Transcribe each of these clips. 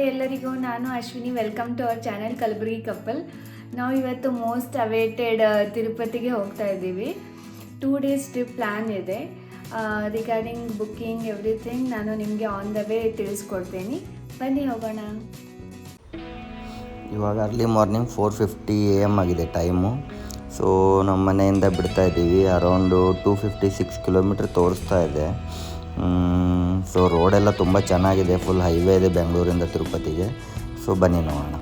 ಎಲ್ಲರಿಗೂ, ನಾನು Ashwini. Welcome to our channel Kalaburagi couple. ನಾವು ಇವತ್ತು ಮೋಸ್ಟ್ ಅವೇಟೆಡ್ ತಿರುಪತಿಗೆ ಹೋಗ್ತಾ ಇದ್ದೀವಿ. 2 days ಟ್ರಿಪ್ ಪ್ಲ್ಯಾನ್ ಇದೆ. ರಿಗಾರ್ಡಿಂಗ್ ಬುಕ್ಕಿಂಗ್ ಎವ್ರಿಥಿಂಗ್ ನಾನು ನಿಮಗೆ ಆನ್ ದ ವೇ ತಿಳಿಸ್ಕೊಡ್ತೀನಿ. ಬನ್ನಿ ಹೋಗೋಣ. ಇವಾಗ ಅರ್ಲಿ ಮಾರ್ನಿಂಗ್ 4:50 AM ಆಗಿದೆ ಟೈಮು. ಸೊ ನಮ್ಮ ಮನೆಯಿಂದ ಬಿಡ್ತಾ ಇದ್ದೀವಿ. ಅರೌಂಡು 256 ಕಿಲೋಮೀಟ್ರ್ ತೋರಿಸ್ತಾ ಇದೆ. ಸೊ ರೋಡೆಲ್ಲ ತುಂಬ ಚೆನ್ನಾಗಿದೆ, ಫುಲ್ ಹೈವೇ ಇದೆ ಬೆಂಗಳೂರಿಂದ ತಿರುಪತಿಗೆ. ಸೊ ಬನ್ನಿ ನೋಡೋಣ.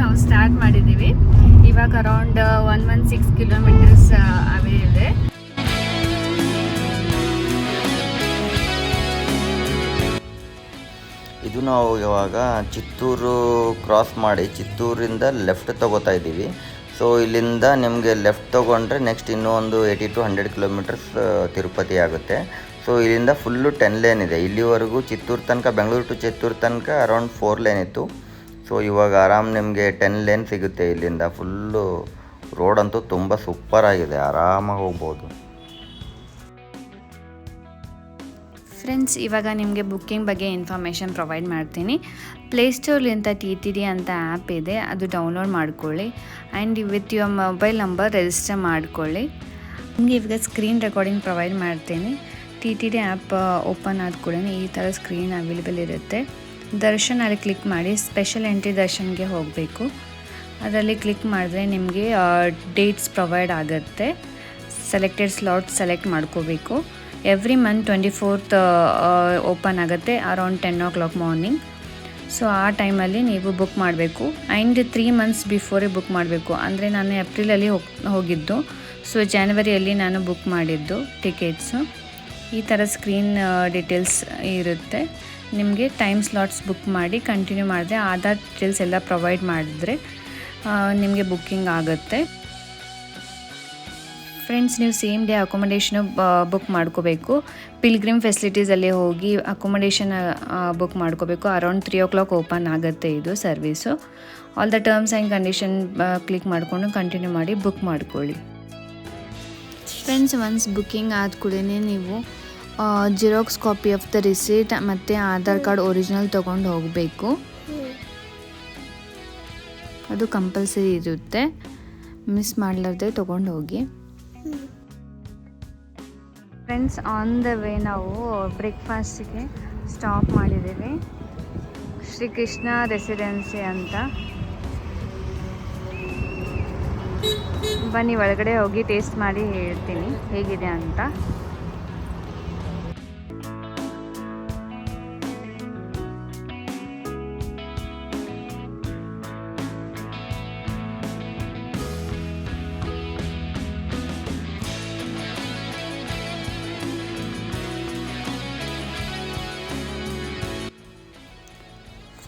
ನಾವು ಸ್ಟಾರ್ಟ್ ಮಾಡಿದ್ದೀವಿ. ಇವಾಗ ಅರೌಂಡ್ 116 ಕಿಲೋಮೀಟರ್ಸ್ ಅವೇ ಇದೆ. ಇದು ನಾವು ಇವಾಗ ಚಿತ್ತೂರು ಕ್ರಾಸ್ ಮಾಡಿ ಚಿತ್ತೂರಿಂದ ಲೆಫ್ಟ್ ತೊಗೋತಾ ಇದ್ದೀವಿ. ಸೊ ಇಲ್ಲಿಂದ ನಿಮಗೆ ಲೆಫ್ಟ್ ತೊಗೊಂಡ್ರೆ ನೆಕ್ಸ್ಟ್ ಇನ್ನೂ ಒಂದು 80 to 100 ಕಿಲೋಮೀಟರ್ಸ್ ತಿರುಪತಿ ಆಗುತ್ತೆ. ಸೊ ಇಲ್ಲಿಂದ ಫುಲ್ಲು 10 ಲೇನ್ ಇದೆ. ಇಲ್ಲಿವರೆಗೂ ಚಿತ್ತೂರು ತನಕ, ಬೆಂಗಳೂರು ಟು ಚಿತ್ತೂರು ತನಕ ಅರೌಂಡ್ 4 ಲೇನ್ ಇತ್ತು. ಸೊ ಇವಾಗ ಆರಾಮ್ ನಿಮಗೆ 10 ಲೇನ್ ಸಿಗುತ್ತೆ. ಇಲ್ಲಿಂದ ಫುಲ್ಲು ರೋಡ್ ಅಂತೂ ತುಂಬ ಸೂಪರ್ ಆಗಿದೆ, ಆರಾಮಾಗಿ ಹೋಗ್ಬೋದು. ಫ್ರೆಂಡ್ಸ್, ಇವಾಗ ನಿಮಗೆ ಬುಕ್ಕಿಂಗ್ ಬಗ್ಗೆ ಇನ್ಫಾರ್ಮೇಷನ್ ಪ್ರೊವೈಡ್ ಮಾಡ್ತೀನಿ. ಪ್ಲೇಸ್ಟೋರ್ಲಿಂದ TTD ಅಂತ ಆ್ಯಪ್ ಇದೆ, ಅದು ಡೌನ್ಲೋಡ್ ಮಾಡ್ಕೊಳ್ಳಿ. And with your mobile number register ಮಾಡ್ಕೊಳ್ಳಿ. ನಿಮಗೆ ಇವಾಗ ಸ್ಕ್ರೀನ್ ರೆಕಾರ್ಡಿಂಗ್ ಪ್ರೊವೈಡ್ ಮಾಡ್ತೀನಿ. TTD ಆ್ಯಪ್ ಓಪನ್ ಆದ ಕೂಡ ಈ ಥರ ಸ್ಕ್ರೀನ್ ಅವೈಲೇಬಲ್ ಇರುತ್ತೆ. ದರ್ಶನ್ ಅಲ್ಲಿ ಕ್ಲಿಕ್ ಮಾಡಿ ಸ್ಪೆಷಲ್ ಎಂಟ್ರಿ ದರ್ಶನ್ಗೆ ಹೋಗಬೇಕು. ಅದರಲ್ಲಿ ಕ್ಲಿಕ್ ಮಾಡಿದ್ರೆ ನಿಮಗೆ ಡೇಟ್ಸ್ ಪ್ರೊವೈಡ್ ಆಗುತ್ತೆ. ಸೆಲೆಕ್ಟೆಡ್ ಸ್ಲಾಟ್ ಸೆಲೆಕ್ಟ್ ಮಾಡ್ಕೋಬೇಕು. ಎವ್ರಿ ಮಂತ್ 24th ಓಪನ್ ಆಗುತ್ತೆ ಅರೌಂಡ್ 10 o'clock ಮಾರ್ನಿಂಗ್. ಸೊ ಆ ಟೈಮಲ್ಲಿ ನೀವು ಬುಕ್ ಮಾಡಬೇಕು. ಆ್ಯಂಡ್ 3 months ಬಿಫೋರೇ ಬುಕ್ ಮಾಡಬೇಕು. ಅಂದರೆ ನಾನು ಏಪ್ರಿಲಲ್ಲಿ ಹೋಗಿದ್ದು. ಸೊ ಜನವರಿಯಲ್ಲಿ ನಾನು ಬುಕ್ ಮಾಡಿದ್ದು ಟಿಕೆಟ್ಸು. ಈ ಥರ ಸ್ಕ್ರೀನ್ ಡೀಟೇಲ್ಸ್ ಇರುತ್ತೆ. ನಿಮಗೆ ಟೈಮ್ ಸ್ಲಾಟ್ಸ್ ಬುಕ್ ಮಾಡಿ ಕಂಟಿನ್ಯೂ ಮಾಡಿದ್ರೆ ಆಧಾರ್ ಡೀಟೇಲ್ಸ್ ಎಲ್ಲ ಪ್ರೊವೈಡ್ ಮಾಡಿದ್ರೆ ನಿಮಗೆ ಬುಕ್ಕಿಂಗ್ ಆಗುತ್ತೆ. ಫ್ರೆಂಡ್ಸ್, ನೀವು ಸೇಮ್ ಡೇ ಅಕೊಮಡೇಷನು ಬುಕ್ ಮಾಡ್ಕೋಬೇಕು. ಪಿಲ್ಗ್ರಿಮ್ ಫೆಸಿಲಿಟೀಸಲ್ಲಿ ಹೋಗಿ ಅಕೊಮಡೇಷನ್ ಬುಕ್ ಮಾಡ್ಕೋಬೇಕು. ಅರೌಂಡ್ 3 o'clock ಓಪನ್ ಆಗುತ್ತೆ ಇದು service. All the terms and condition click ಮಾಡಿಕೊಂಡು ಕಂಟಿನ್ಯೂ ಮಾಡಿ ಬುಕ್ ಮಾಡ್ಕೊಳ್ಳಿ. ಫ್ರೆಂಡ್ಸ್, ಒನ್ಸ್ ಬುಕ್ಕಿಂಗ್ ಆದ ಕೂಡಲೇ ನೀವು Xerox copy of the receipt ಮತ್ತು ಆಧಾರ್ ಕಾರ್ಡ್ ಒರಿಜಿನಲ್ ತೊಗೊಂಡು ಹೋಗಬೇಕು. ಅದು ಕಂಪಲ್ಸರಿ ಇರುತ್ತೆ, ಮಿಸ್ ಮಾಡಲಾರ್ದೆ ತೊಗೊಂಡು ಹೋಗಿ. ಫ್ರೆಂಡ್ಸ್, ಆನ್ ದ ವೇ ನಾವು ಬ್ರೇಕ್ಫಾಸ್ಟಿಗೆ ಸ್ಟಾಪ್ ಮಾಡಿದ್ದೀವಿ. ಶ್ರೀಕೃಷ್ಣ ರೆಸಿಡೆನ್ಸಿ ಅಂತ. ಬನ್ನಿ ಒಳಗಡೆ ಹೋಗಿ ಟೇಸ್ಟ್ ಮಾಡಿ ಹೇಳ್ತೀನಿ ಹೇಗಿದೆ ಅಂತ.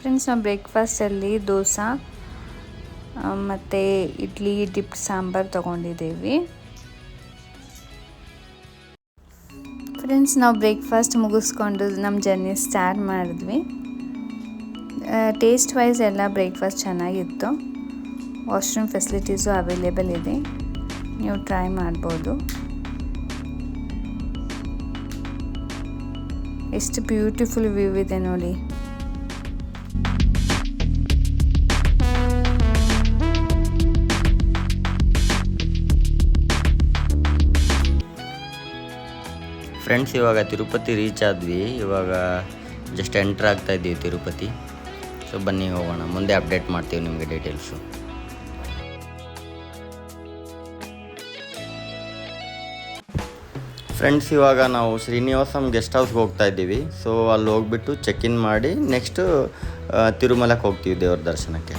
ಫ್ರೆಂಡ್ಸ್, ನಾವು ಬ್ರೇಕ್ಫಾಸ್ಟಲ್ಲಿ ದೋಸೆ ಮತ್ತು ಇಡ್ಲಿ ಡಿಪ್ ಸಾಂಬಾರು ತೊಗೊಂಡಿದ್ದೀವಿ. ಫ್ರೆಂಡ್ಸ್, ನಾವು ಬ್ರೇಕ್ಫಾಸ್ಟ್ ಮುಗಿಸ್ಕೊಂಡು ನಮ್ಮ ಜರ್ನಿ ಸ್ಟಾರ್ಟ್ ಮಾಡಿದ್ವಿ. ಟೇಸ್ಟ್ ವೈಸ್ ಎಲ್ಲ ಬ್ರೇಕ್ಫಾಸ್ಟ್ ಚೆನ್ನಾಗಿತ್ತು. ವಾಶ್ರೂಮ್ ಫೆಸಿಲಿಟೀಸು ಅವೈಲೇಬಲ್ ಇದೆ, ನೀವು ಟ್ರೈ ಮಾಡ್ಬೋದು. ಎಷ್ಟು ಬ್ಯೂಟಿಫುಲ್ ವ್ಯೂ ಇದೆ ನೋಡಿ. ಫ್ರೆಂಡ್ಸ್, ಇವಾಗ ತಿರುಪತಿ ರೀಚ್ ಆದ್ವಿ. ಇವಾಗ ಜಸ್ಟ್ ಎಂಟ್ರ್ ಆಗ್ತಾ ಇದ್ದೀವಿ ತಿರುಪತಿ. ಸೊ ಬನ್ನಿ ಹೋಗೋಣ, ಮುಂದೆ ಅಪ್ಡೇಟ್ ಮಾಡ್ತೀವಿ ನಿಮಗೆ ಡೀಟೇಲ್ಸು. ಫ್ರೆಂಡ್ಸ್, ಇವಾಗ ನಾವು ಶ್ರೀನಿವಾಸಂ ಗೆಸ್ಟ್ ಹೌಸ್ಗೆ ಹೋಗ್ತಾ ಇದ್ದೀವಿ. ಸೊ ಅಲ್ಲಿ ಹೋಗ್ಬಿಟ್ಟು ಚೆಕ್ ಇನ್ ಮಾಡಿ ನೆಕ್ಸ್ಟು ತಿರುಮಲಕ್ಕೆ ಹೋಗ್ತೀವಿ ದೇವ್ರ ದರ್ಶನಕ್ಕೆ.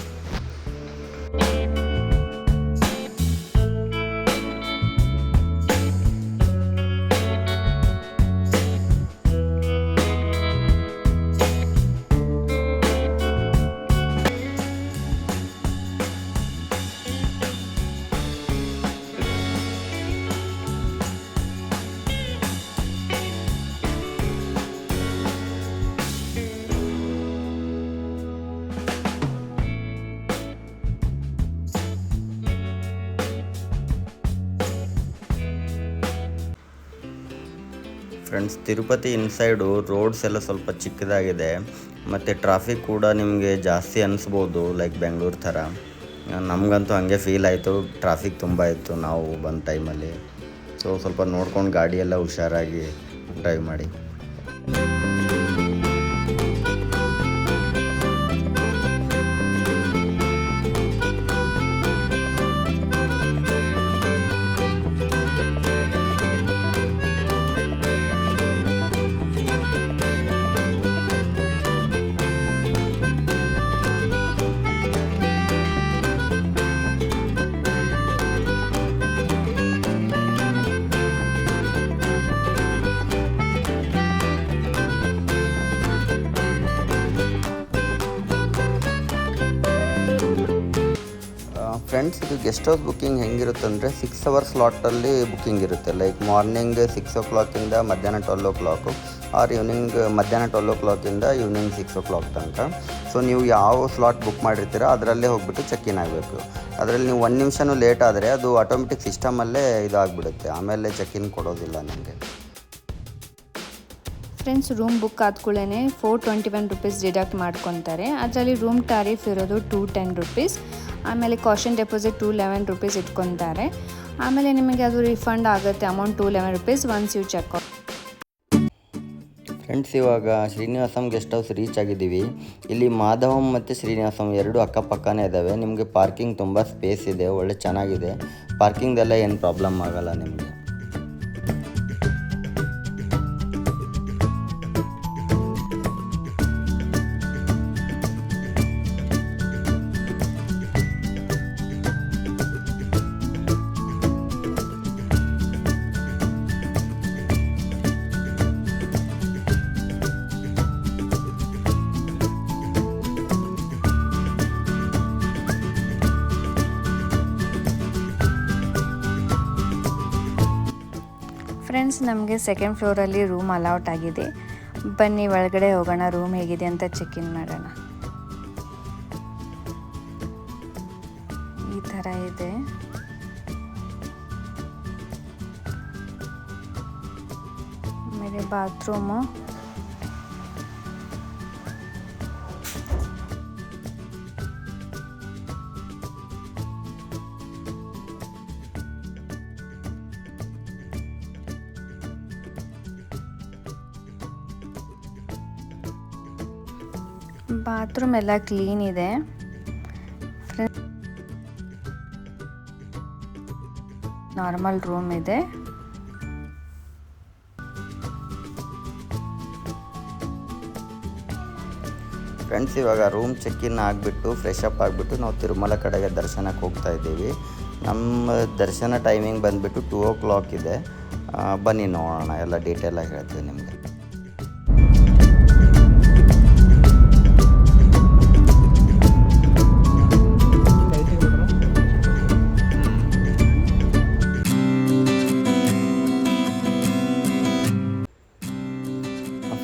ಫ್ರೆಂಡ್ಸ್, ತಿರುಪತಿ ಇನ್ಸೈಡು ರೋಡ್ಸ್ ಎಲ್ಲ ಸ್ವಲ್ಪ ಚಿಕ್ಕದಾಗಿದೆ ಮತ್ತು ಟ್ರಾಫಿಕ್ ಕೂಡ ನಿಮಗೆ ಜಾಸ್ತಿ ಅನಿಸ್ಬೋದು, ಲೈಕ್ ಬೆಂಗಳೂರು ಥರ. ನಮಗಂತೂ ಹಾಗೆ ಫೀಲ್ ಆಯಿತು, ಟ್ರಾಫಿಕ್ ತುಂಬ ಇತ್ತು ನಾವು ಬಂದ ಟೈಮಲ್ಲಿ. ಸೊ ಸ್ವಲ್ಪ ನೋಡ್ಕೊಂಡು ಗಾಡಿ ಎಲ್ಲ ಹುಷಾರಾಗಿ ಡ್ರೈವ್ ಮಾಡಿ. ಫ್ರೆಂಡ್ಸ್, ಇದು ಗೆಸ್ಟ್ ಹೌಸ್ ಬುಕ್ಕಿಂಗ್ ಹೆಂಗಿರುತ್ತೆ ಅಂದರೆ 6 ಅವರ್ ಸ್ಲಾಟಲ್ಲಿ ಬುಕ್ಕಿಂಗ್ ಇರುತ್ತೆ. ಲೈಕ್ ಮಾರ್ನಿಂಗ್ 6 ಓ ಕ್ಲಾಕಿಂದ ಮಧ್ಯಾಹ್ನ 12 ಓ ಕ್ಲಾಕು, ಆರ್ ಈವ್ನಿಂಗ್ ಮಧ್ಯಾಹ್ನ 12 ಓ ಕ್ಲಾಕಿಂದ ಈವ್ನಿಂಗ್ 6 ಓ ಕ್ಲಾಕ್ ತನಕ. ಸೊ ನೀವು ಯಾವ ಸ್ಲಾಟ್ ಬುಕ್ ಮಾಡಿರ್ತೀರೋ ಅದರಲ್ಲೇ ಹೋಗ್ಬಿಟ್ಟು ಚೆಕ್ ಇನ್ ಆಗಬೇಕು. ಅದರಲ್ಲಿ ನೀವು 1 ನಿಮಿಷನೂ ಲೇಟ್ ಆದರೆ ಅದು ಆಟೋಮೆಟಿಕ್ ಸಿಸ್ಟಮಲ್ಲೇ ಇದಾಗಿಬಿಡುತ್ತೆ, ಆಮೇಲೆ ಚೆಕ್ ಇನ್ ಕೊಡೋದಿಲ್ಲ ನಿಮಗೆ. ಫ್ರೆಂಡ್ಸ್, ರೂಮ್ ಬುಕ್ ಆದ ಕೂಡಲೇ 421 ರುಪೀಸ್ ಡಿಡಕ್ಟ್ ಮಾಡ್ಕೊತಾರೆ. ಅದರಲ್ಲಿ ರೂಮ್ ಟ್ಯಾರಿಫ್ ಇರೋದು 210 ರುಪೀಸ್. ಆಮೇಲೆ ಕಾಷನ್ ಡೆಪಾಸಿಟ್ 211 ರುಪೀಸ್ ಇಟ್ಕೊತಾರೆ. ಆಮೇಲೆ ನಿಮಗೆ ಅದು ರಿಫಂಡ್ ಆಗುತ್ತೆ amount 211 rupees once you check out. Friends, ಇವಾಗ ಶ್ರೀನಿವಾಸಂ ಗೆಸ್ಟ್ ಹೌಸ್ ರೀಚ್ ಆಗಿದ್ದೀವಿ. ಇಲ್ಲಿ ಮಾಧವಂ ಮತ್ತು ಶ್ರೀನಿವಾಸಂ ಎರಡು ಅಕ್ಕಪಕ್ಕನೇ ಇದ್ದಾವೆ. ನಿಮಗೆ ಪಾರ್ಕಿಂಗ್ ತುಂಬ ಸ್ಪೇಸ್ ಇದೆ, ಒಳ್ಳೆ ಚೆನ್ನಾಗಿದೆ. ಪಾರ್ಕಿಂಗ್ದೆಲ್ಲ ಏನು ಪ್ರಾಬ್ಲಮ್ ಆಗೋಲ್ಲ ನಿಮಗೆ. ಫ್ರೆಂಡ್ಸ್, ನಮಗೆ ಸೆಕೆಂಡ್ ಫ್ಲೋರಲ್ಲಿ ರೂಮ್ ಅಲೌಟ್ ಆಗಿದೆ. ಬನ್ನಿ ಒಳಗಡೆ ಹೋಗೋಣ, ರೂಮ್ ಹೇಗಿದೆ ಅಂತ ಚೆಕ್ ಇನ್ ಮಾಡೋಣ. ಈ ಥರ ಇದೆ. ಆಮೇಲೆ ಬಾತ್ರೂಮು, ಬಾತ್ರೂಮ್ ಎಲ್ಲ ಕ್ಲೀನ್ ಇದೆ. ನಾರ್ಮಲ್ ರೂಮ್ ಇದೆ. ಫ್ರೆಂಡ್ಸ್, ಇವಾಗ ರೂಮ್ ಚೆಕ್ ಇನ್ ಆಗಿಬಿಟ್ಟು ಫ್ರೆಶ್ ಅಪ್ ಆಗಿಬಿಟ್ಟು ನಾವು ತಿರುಮಲ ಕಡೆಗೆ ದರ್ಶನಕ್ಕೆ ಹೋಗ್ತಾ ಇದ್ದೀವಿ. ನಮ್ಮ ದರ್ಶನ ಟೈಮಿಂಗ್ ಬಂದುಬಿಟ್ಟು 2 ಓ ಕ್ಲಾಕ್ ಇದೆ. ಬನ್ನಿ ನೋಡೋಣ, ಎಲ್ಲ ಡೀಟೇಲಾಗಿ ಹೇಳ್ತೀವಿ ನಿಮಗೆ.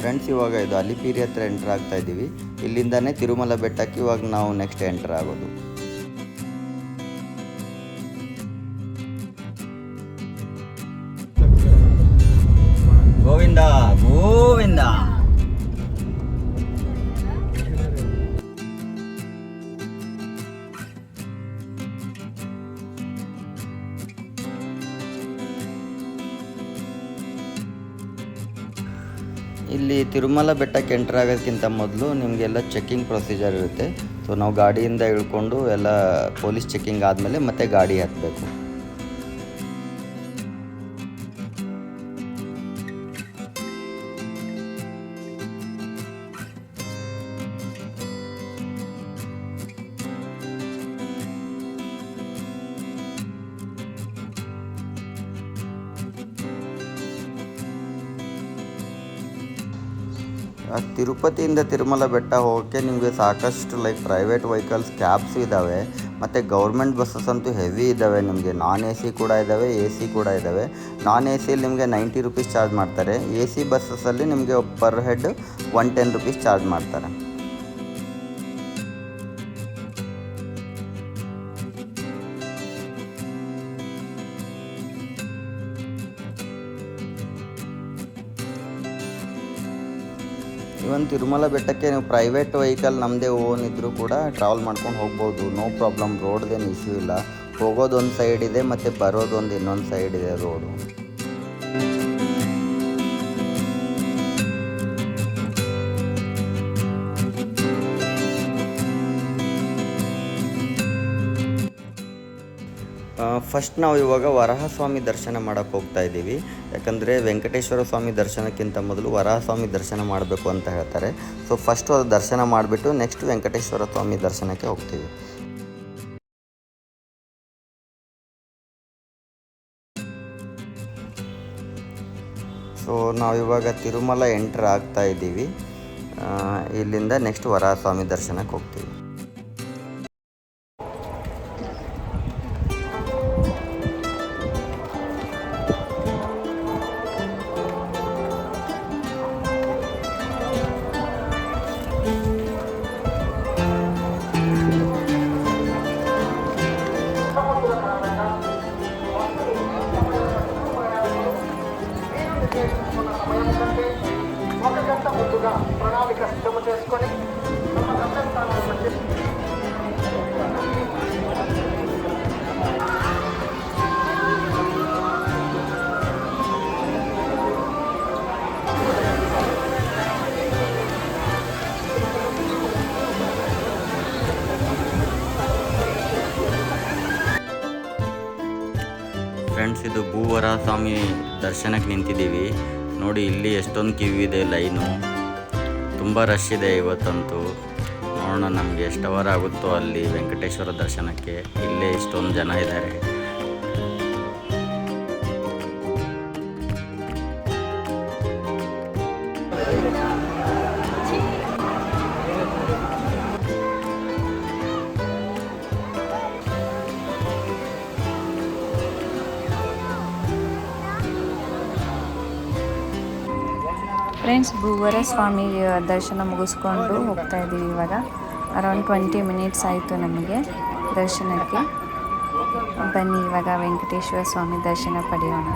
ಫ್ರೆಂಡ್ಸ್, ಇವಾಗ ಇದು ಅಲಿಪಿರಿ ಹತ್ರ ಎಂಟರ್ ಆಗ್ತಾ ಇದ್ದೀವಿ. ಇಲ್ಲಿಂದಾನೇ ತಿರುಮಲ ಬೆಟ್ಟಕ್ಕೆ ಇವಾಗ ನಾವು ನೆಕ್ಸ್ಟ್ ಎಂಟರ್ ಆಗೋದು. ಗೋವಿಂದ ಗೋವಿಂದ. ಇಲ್ಲಿ ತಿರುಮಲ ಬೆಟ್ಟಕ್ಕೆ ಎಂಟರ್ ಆಗೋದಕ್ಕಿಂತ ಮೊದಲು ನಿಮಗೆಲ್ಲ ಚೆಕ್ಕಿಂಗ್ ಪ್ರೊಸೀಜರ್ ಇರುತ್ತೆ. ಸೊ ನಾವು ಗಾಡಿಯಿಂದ ಇಳ್ಕೊಂಡು ಎಲ್ಲ ಪೊಲೀಸ್ ಚೆಕ್ಕಿಂಗ್ ಆದಮೇಲೆ ಮತ್ತೆ ಗಾಡಿ ಹತ್ತಬೇಕು. ತಿರುಪತಿಯಿಂದ ತಿರುಮಲ ಬೆಟ್ಟ ಹೋಗೋಕ್ಕೆ ನಿಮಗೆ ಸಾಕಷ್ಟು ಲೈಕ್ ಪ್ರೈವೇಟ್ ವೆಹಿಕಲ್ಸ್, ಕ್ಯಾಬ್ಸು ಇದ್ದಾವೆ. ಮತ್ತು ಗೌರ್ಮೆಂಟ್ ಬಸ್ಸಸ್ ಅಂತೂ ಹೆವಿ ಇದ್ದಾವೆ. ನಿಮಗೆ ನಾನ್ ಎ ಸಿ ಕೂಡ ಇದ್ದಾವೆ, ಎ ಸಿ ಕೂಡ ಇದ್ದಾವೆ. ನಾನ್ ಎ ಸಿಯಲ್ಲಿ ನಿಮಗೆ 90 ರುಪೀಸ್ ಚಾರ್ಜ್ ಮಾಡ್ತಾರೆ. ಎ ಸಿ ಬಸ್ಸಸ್ಸಲ್ಲಿ ನಿಮಗೆ ಪರ್ ಹೆಡ್ 110 ರುಪೀಸ್ ಚಾರ್ಜ್ ಮಾಡ್ತಾರೆ. ಇವನ್ ತಿರುಮಲ ಬೆಟ್ಟಕ್ಕೆ ನೀವು ಪ್ರೈವೇಟ್ ವೆಹಿಕಲ್ ನಮ್ಮದೇ ಓನ್ ಇದ್ದರೂ ಕೂಡ ಟ್ರಾವೆಲ್ ಮಾಡ್ಕೊಂಡು ಹೋಗ್ಬೋದು, ನೋ ಪ್ರಾಬ್ಲಮ್. ರೋಡ್ದೇನು ಇಶ್ಯೂ ಇಲ್ಲ. ಹೋಗೋದೊಂದು ಸೈಡ್ ಇದೆ ಮತ್ತು ಬರೋದೊಂದು ಇನ್ನೊಂದು ಸೈಡ್ ಇದೆ ರೋಡು. ಫಸ್ಟ್ ನಾವು ಇವಾಗ ವರಾಹಸ್ವಾಮಿ ದರ್ಶನ ಮಾಡೋಕ್ಕೆ ಹೋಗ್ತಾ ಇದ್ದೀವಿ. ಯಾಕಂದರೆ ವೆಂಕಟೇಶ್ವರ ಸ್ವಾಮಿ ದರ್ಶನಕ್ಕಿಂತ ಮೊದಲು ವರಾಹಸ್ವಾಮಿ ದರ್ಶನ ಮಾಡಬೇಕು ಅಂತ ಹೇಳ್ತಾರೆ. ಸೊ ಫಸ್ಟು ಅದು ದರ್ಶನ ಮಾಡಿಬಿಟ್ಟು ನೆಕ್ಸ್ಟ್ ವೆಂಕಟೇಶ್ವರ ಸ್ವಾಮಿ ದರ್ಶನಕ್ಕೆ ಹೋಗ್ತೀವಿ. ಸೊ ನಾವಿವಾಗ ತಿರುಮಲ ಎಂಟ್ರ್ ಆಗ್ತಾ ಇದ್ದೀವಿ. ಇಲ್ಲಿಂದ ನೆಕ್ಸ್ಟ್ ವರಾಹಸ್ವಾಮಿ ದರ್ಶನಕ್ಕೆ ಹೋಗ್ತೀವಿ. ప్రణాళిక సిద్ధము చేసుకొని ಫ್ರೆಂಡ್ಸ್, ಇದು ಭೂವರಾಹಸ್ವಾಮಿ ದರ್ಶನಕ್ಕೆ ನಿಂತಿದ್ದೀವಿ. ನೋಡಿ, ಇಲ್ಲಿ ಎಷ್ಟೊಂದು ಕ್ಯೂ ಇದೆ, ಲೈನು ತುಂಬ ರಶ್ ಇದೆ ಇವತ್ತಂತೂ. ನೋಡೋಣ ನಮಗೆ ಎಷ್ಟು ಅವರ್ ಆಗುತ್ತೋ ಅಲ್ಲಿ ವೆಂಕಟೇಶ್ವರ ದರ್ಶನಕ್ಕೆ. ಇಲ್ಲೇ ಇಷ್ಟೊಂದು ಜನ ಇದ್ದಾರೆ. ಫ್ರೆಂಡ್ಸ್, ಭೂವರ ಸ್ವಾಮಿ ದರ್ಶನ ಮುಗಿಸ್ಕೊಂಡು ಹೋಗ್ತಾ ಇದ್ದೀವಿ. ಇವಾಗ ಅರೌಂಡ್ 20 ಮಿನಿಟ್ಸ್ ಆಯಿತು ನಮಗೆ ದರ್ಶನಕ್ಕೆ. ಬನ್ನಿ ಇವಾಗ ವೆಂಕಟೇಶ್ವರ ಸ್ವಾಮಿ ದರ್ಶನ ಪಡೆಯೋಣ.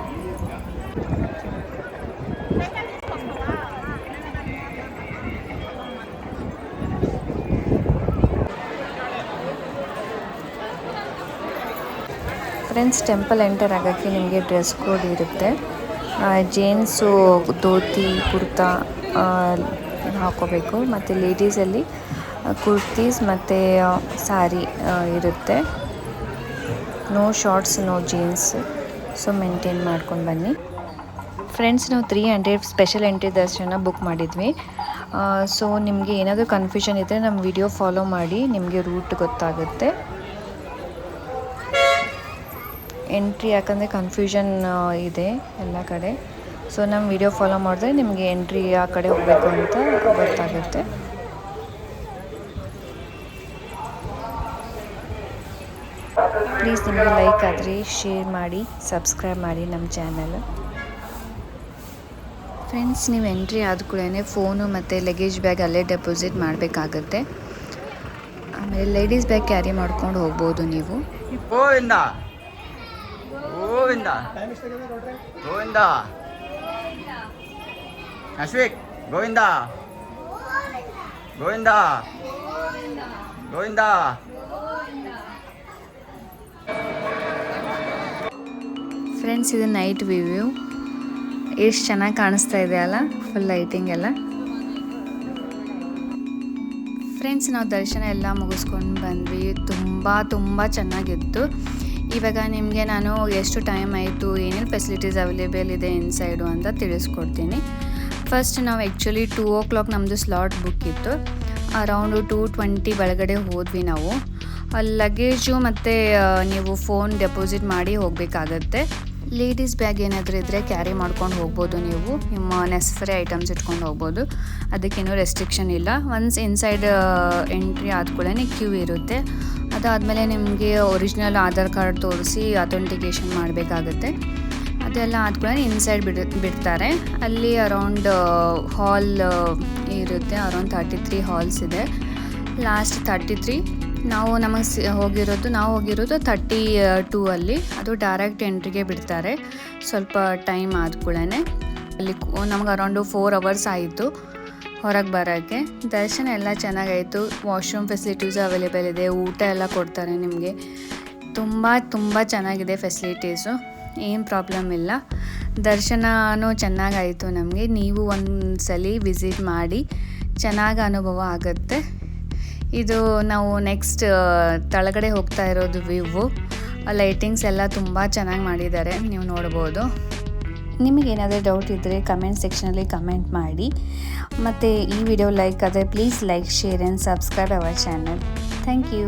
ಫ್ರೆಂಡ್ಸ್, ಟೆಂಪಲ್ ಎಂಟರ್ ಆಗೋಕ್ಕೆ ನಿಮಗೆ ಡ್ರೆಸ್ ಕೋಡ್ ಇರುತ್ತೆ. ಜೇನ್ಸು ಧೋತಿ ಕುರ್ತಾ ಹಾಕೋಬೇಕು, ಮತ್ತು ಲೇಡೀಸಲ್ಲಿ ಕುರ್ತೀಸ್ ಮತ್ತು ಸಾರಿ ಇರುತ್ತೆ. No shorts, no jeans. So maintain ಮಾಡ್ಕೊಂಡು ಬನ್ನಿ. ಫ್ರೆಂಡ್ಸ್, ನಾವು 300 ಸ್ಪೆಷಲ್ ಎಂಟ್ರಿ ದರ್ಶನ ಬುಕ್ ಮಾಡಿದ್ವಿ. ಸೊ ನಿಮಗೆ ಏನಾದರೂ ಕನ್ಫ್ಯೂಷನ್ ಇದ್ದರೆ ನಮ್ಮ ವಿಡಿಯೋ ಫಾಲೋ ಮಾಡಿ, ನಿಮಗೆ ರೂಟ್ ಗೊತ್ತಾಗುತ್ತೆ. ಎಂಟ್ರಿ ಯಾಕಂದರೆ ಕನ್ಫ್ಯೂಷನ್ ಇದೆ ಎಲ್ಲ ಕಡೆ. ಸೊ ನಮ್ಮ ವಿಡಿಯೋ ಫಾಲೋ ಮಾಡಿದ್ರೆ ನಿಮಗೆ ಎಂಟ್ರಿ ಆ ಕಡೆ ಹೋಗಬೇಕು ಅಂತ ಗೊತ್ತಾಗುತ್ತೆ. ಪ್ಲೀಸ್ ನಿಮಗೆ ಲೈಕ್ ಆದರೆ ಶೇರ್ ಮಾಡಿ, ಸಬ್ಸ್ಕ್ರೈಬ್ ಮಾಡಿ ನಮ್ಮ ಚಾನಲ್. ಫ್ರೆಂಡ್ಸ್, ನೀವು ಎಂಟ್ರಿ ಆದ ಕೂಡಲೇ ಫೋನು ಮತ್ತು ಲಗೇಜ್ ಬ್ಯಾಗ್ ಅಲ್ಲೇ ಡೆಪಾಸಿಟ್ ಮಾಡಬೇಕಾಗತ್ತೆ. ಆಮೇಲೆ ಲೇಡೀಸ್ ಬ್ಯಾಗ್ ಕ್ಯಾರಿ ಮಾಡ್ಕೊಂಡು ಹೋಗ್ಬೋದು ನೀವು. ಗೋವಿಂದ ಗೋವಿಂದ ಗೋವಿಂದ ಅಶ್ವಿಕ್ ಗೋವಿಂದ ಗೋವಿಂದ ಗೋವಿಂದ. ಫ್ರೆಂಡ್ಸ್, ಇದು ನೈಟ್ ವ್ಯೂ. ಎಷ್ಟು ಚೆನ್ನಾಗಿ ಕಾಣಿಸ್ತಾ ಇದೆ ಅಲ್ಲ, ಫುಲ್ ಲೈಟಿಂಗ್ ಎಲ್ಲ. ಫ್ರೆಂಡ್ಸ್, ನಾವು ದರ್ಶನ ಎಲ್ಲ ಮುಗಿಸ್ಕೊಂಡು ಬಂದ್ವಿ. ತುಂಬ ಚೆನ್ನಾಗಿತ್ತು. ಇವಾಗ ನಿಮಗೆ ನಾನು ಎಷ್ಟು ಟೈಮ್ ಆಯಿತು, ಏನೇನು ಫೆಸಿಲಿಟೀಸ್ ಅವೈಲೇಬಲ್ ಇದೆ ಇನ್ಸೈಡು ಅಂತ ತಿಳಿಸ್ಕೊಡ್ತೀನಿ. ಫಸ್ಟ್ ನಾವು ಆ್ಯಕ್ಚುಲಿ 2 o'clock ನಮ್ಮದು ಸ್ಲಾಟ್ ಬುಕ್ ಇತ್ತು. ಅರೌಂಡು 2:20 ಒಳಗಡೆ ಹೋದ್ವಿ ನಾವು. ಅಲ್ಲಿ ಲಗೇಜು ಮತ್ತು ನೀವು ಫೋನ್ ಡೆಪಾಸಿಟ್ ಮಾಡಿ ಹೋಗಬೇಕಾಗತ್ತೆ. ಲೇಡೀಸ್ ಬ್ಯಾಗ್ ಏನಾದರೂ ಇದ್ದರೆ ಕ್ಯಾರಿ ಮಾಡ್ಕೊಂಡು ಹೋಗ್ಬೋದು ನೀವು. ನಿಮ್ಮ ನೆಸೆಸರಿ ಐಟಮ್ಸ್ ಇಟ್ಕೊಂಡು ಹೋಗ್ಬೋದು. ಅದಕ್ಕೇನೂ ರೆಸ್ಟ್ರಿಕ್ಷನ್ ಇಲ್ಲ. ಒನ್ಸ್ ಇನ್ಸೈಡ್ ಎಂಟ್ರಿ ಆದ ಕೂಡಲೇ ಕ್ಯೂ ಇರುತ್ತೆ. ಅದಾದಮೇಲೆ ನಿಮಗೆ ಒರಿಜಿನಲ್ ಆಧಾರ್ ಕಾರ್ಡ್ ತೋರಿಸಿ ಅಥೆಂಟಿಕೇಷನ್ ಮಾಡಬೇಕಾಗತ್ತೆ. ಅದೆಲ್ಲ ಆದ್ಮೇಲೆ ಇನ್ಸೈಡ್ ಬಿಡ್ತಾರೆ. ಅಲ್ಲಿ ಅರೌಂಡ್ ಹಾಲ್ ಇರುತ್ತೆ. ಅರೌಂಡ್ 33 ಹಾಲ್ಸ್ ಇದೆ. ಲಾಸ್ಟ್ 33 ನಾವು ಹೋಗಿರೋದು 32 ಅಲ್ಲಿ. ಅದು ಡೈರೆಕ್ಟ್ ಎಂಟ್ರಿಗೆ ಬಿಡ್ತಾರೆ. ಸ್ವಲ್ಪ ಟೈಮ್ ಆದ ಕೂಡಲೇ ಅಲ್ಲಿ ನಮ್ಗೆ ಅರೌಂಡು 4 hours ಆಯಿತು. ಹೊರಗೆ ಬರೋಕ್ಕೆ. ದರ್ಶನ ಎಲ್ಲ ಚೆನ್ನಾಗಾಯಿತು. ವಾಶ್ರೂಮ್ ಫೆಸಿಲಿಟೀಸು ಅವೈಲೇಬಲ್ ಇದೆ, ಊಟ ಎಲ್ಲ ಕೊಡ್ತಾರೆ ನಿಮಗೆ. ತುಂಬ ಚೆನ್ನಾಗಿದೆ ಫೆಸಿಲಿಟೀಸು, ಏನು ಪ್ರಾಬ್ಲಮ್ ಇಲ್ಲ. ದರ್ಶನವೂ ಚೆನ್ನಾಗಾಯಿತು ನಮಗೆ. ನೀವು ಒಂದ್ಸಲಿ ವಿಸಿಟ್ ಮಾಡಿ, ಚೆನ್ನಾಗಿ ಅನುಭವ ಆಗುತ್ತೆ. ಇದು ನಾವು ನೆಕ್ಸ್ಟ್ ತಳಗಡೆ ಹೋಗ್ತಾ ಇರೋದು ವ್ಯೂ. ಲೈಟಿಂಗ್ಸ್ ಎಲ್ಲ ತುಂಬ ಚೆನ್ನಾಗಿ ಮಾಡಿದ್ದಾರೆ, ನೀವು ನೋಡ್ಬೋದು. ನಿಮಗೇನಾದರೂ ಡೌಟ್ ಇದ್ದರೆ ಕಮೆಂಟ್ ಸೆಕ್ಷನಲ್ಲಿ ಕಮೆಂಟ್ ಮಾಡಿ. ಮತ್ತು ಈ ವಿಡಿಯೋ ಲೈಕ್ ಆದರೆ please like, share and subscribe our channel. Thank you.